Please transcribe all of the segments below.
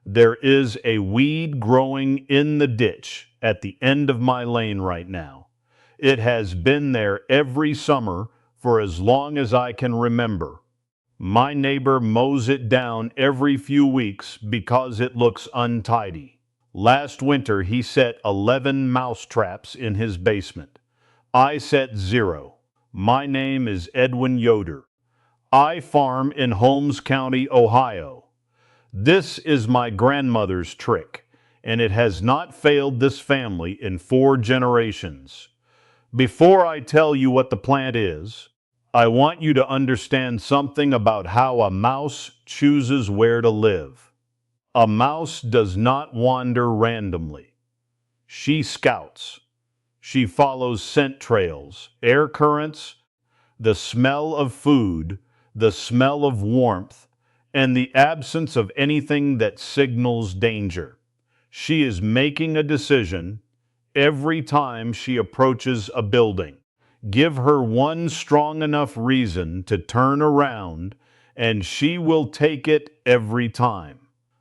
There is a weed growing in the ditch at the end of my lane right now. It has been there every summer for as long as I can remember. My neighbor mows it down every few weeks because it looks untidy. Last winter, he set 11 mouse traps in his basement. I set 0. My name is Edwin Yoder. I farm in Holmes County, Ohio. This is my grandmother's trick, and it has not failed this family in 4 generations. Before I tell you what the plant is, I want you to understand something about how a mouse chooses where to live. A mouse does not wander randomly. She scouts. She follows scent trails, air currents, the smell of food, the smell of warmth, and the absence of anything that signals danger. She is making a decision every time she approaches a building. Give her one strong enough reason to turn around, and she will take it every time.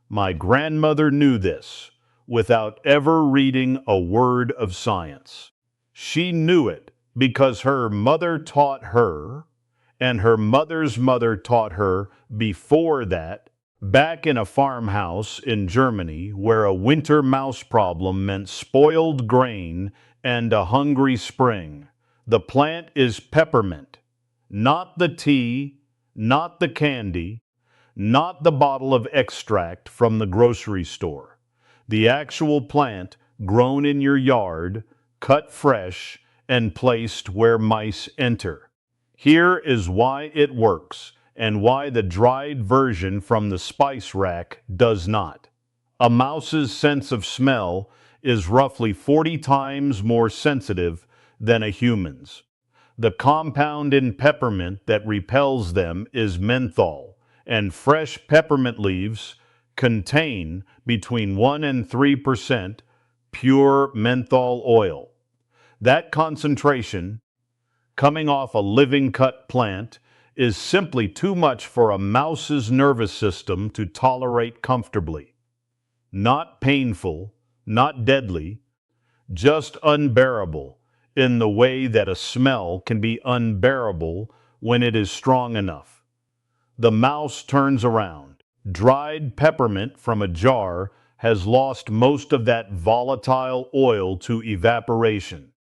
My grandmother knew this without ever reading a word of science. She knew it because her mother taught her, and her mother's mother taught her before that, back in a farmhouse in Germany where a winter mouse problem meant spoiled grain and a hungry spring. The plant is peppermint, not the tea, not the candy, not the bottle of extract from the grocery store. The actual plant grown in your yard, cut fresh, and placed where mice enter. Here is why it works and why the dried version from the spice rack does not. A mouse's sense of smell is roughly 40 times more sensitive than a human's. The compound in peppermint that repels them is menthol, and fresh peppermint leaves contain between 1 and 3% pure menthol oil. That concentration, coming off a living cut plant, is simply too much for a mouse's nervous system to tolerate comfortably. Not painful, not deadly, just unbearable in the way that a smell can be unbearable when it is strong enough. The mouse turns around. Dried peppermint from a jar has lost most of that volatile oil to evaporation.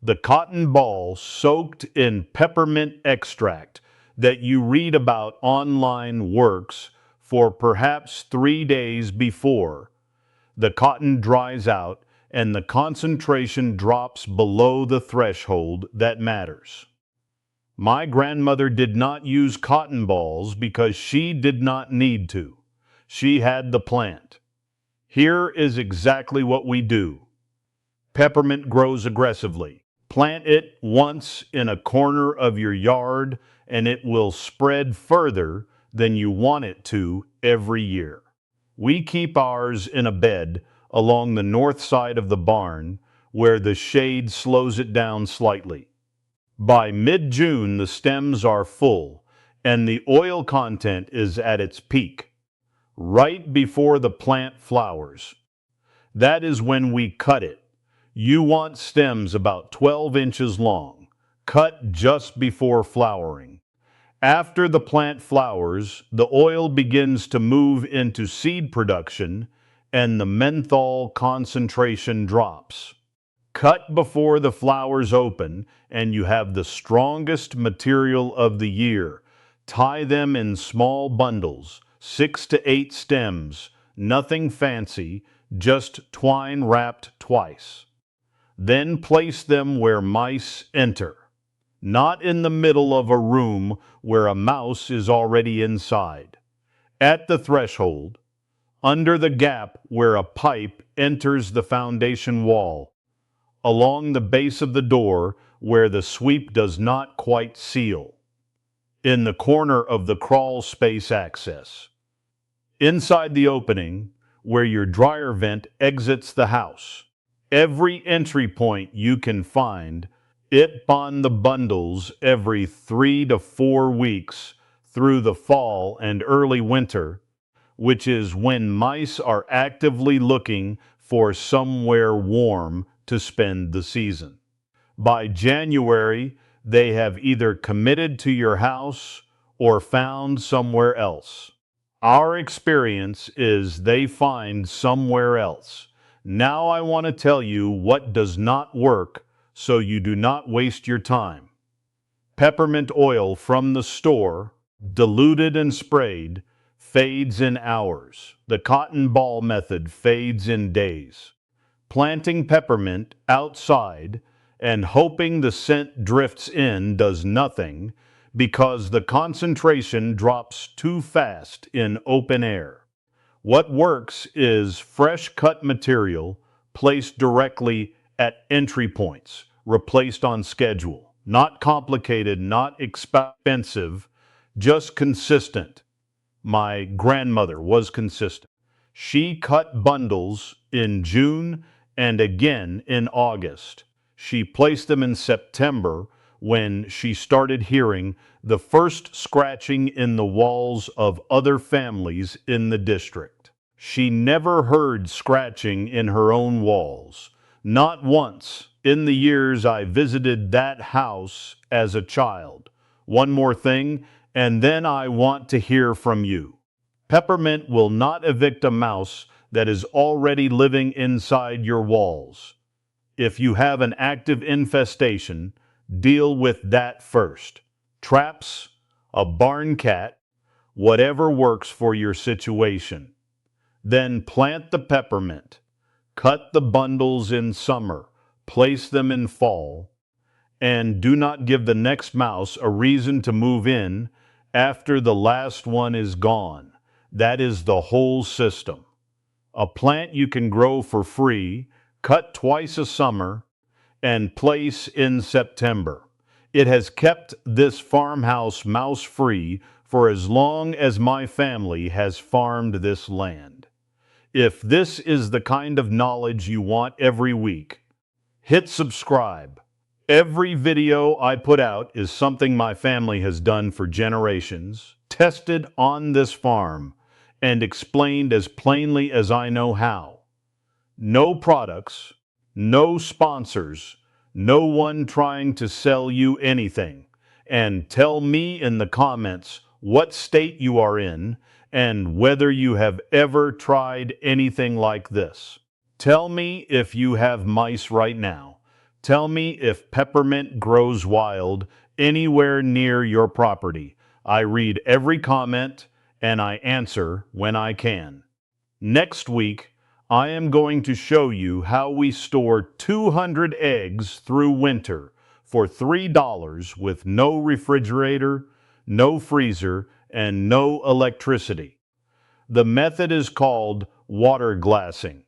The cotton ball soaked in peppermint extract that you read about online works for perhaps 3 days before. The cotton dries out and the concentration drops below the threshold that matters. My grandmother did not use cotton balls because she did not need to. She had the plant. Here is exactly what we do. Peppermint grows aggressively. Plant it once in a corner of your yard and it will spread further than you want it to every year. We keep ours in a bed along the north side of the barn where the shade slows it down slightly. By mid-June, the stems are full and the oil content is at its peak, right before the plant flowers. That is when we cut it. You want stems about 12 inches long, cut just before flowering. After the plant flowers, the oil begins to move into seed production and the menthol concentration drops. Cut before the flowers open and you have the strongest material of the year. Tie them in small bundles, 6 to 8 stems, nothing fancy, just twine wrapped twice. Then place them where mice enter, not in the middle of a room where a mouse is already inside. At the threshold, under the gap where a pipe enters the foundation wall, along the base of the door where the sweep does not quite seal, in the corner of the crawl space access, inside the opening where your dryer vent exits the house. Every entry point you can find, it on the bundles every 3 to 4 weeks through the fall and early winter, which is when mice are actively looking for somewhere warm to spend the season. By January, they have either committed to your house or found somewhere else. Our experience is they find somewhere else. Now I want to tell you what does not work so you do not waste your time. Peppermint oil from the store, diluted and sprayed, fades in hours. The cotton ball method fades in days. Planting peppermint outside and hoping the scent drifts in does nothing because the concentration drops too fast in open air. What works is fresh cut material placed directly at entry points, replaced on schedule. Not complicated, not expensive, just consistent. My grandmother was consistent. She cut bundles in June and again in August. She placed them in September when she started hearing the first scratching in the walls of other families in the district. She never heard scratching in her own walls, not once in the years I visited that house as a child. One more thing, and then I want to hear from you. Peppermint will not evict a mouse that is already living inside your walls. If you have an active infestation, deal with that first. Traps, a barn cat, whatever works for your situation. Then plant the peppermint. Cut the bundles in summer, place them in fall, and do not give the next mouse a reason to move in after the last one is gone. That is the whole system. A plant you can grow for free, cut twice a summer, and place in September. It has kept this farmhouse mouse-free for as long as my family has farmed this land. If this is the kind of knowledge you want every week, hit subscribe. Every video I put out is something my family has done for generations, tested on this farm, and explained as plainly as I know how. No products, no sponsors, no one trying to sell you anything. And tell me in the comments what state you are in and whether you have ever tried anything like this. Tell me if you have mice right now. Tell me if peppermint grows wild anywhere near your property. I read every comment and I answer when I can. Next week, I am going to show you how we store 200 eggs through winter for $3 with no refrigerator, no freezer, and no electricity. The method is called water glassing.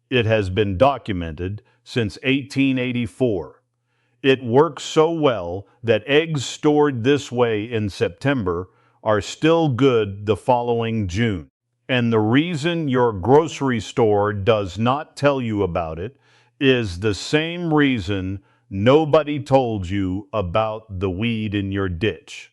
It has been documented since 1884. It works so well that eggs stored this way in September are still good the following June. And the reason your grocery store does not tell you about it is the same reason nobody told you about the weed in your ditch.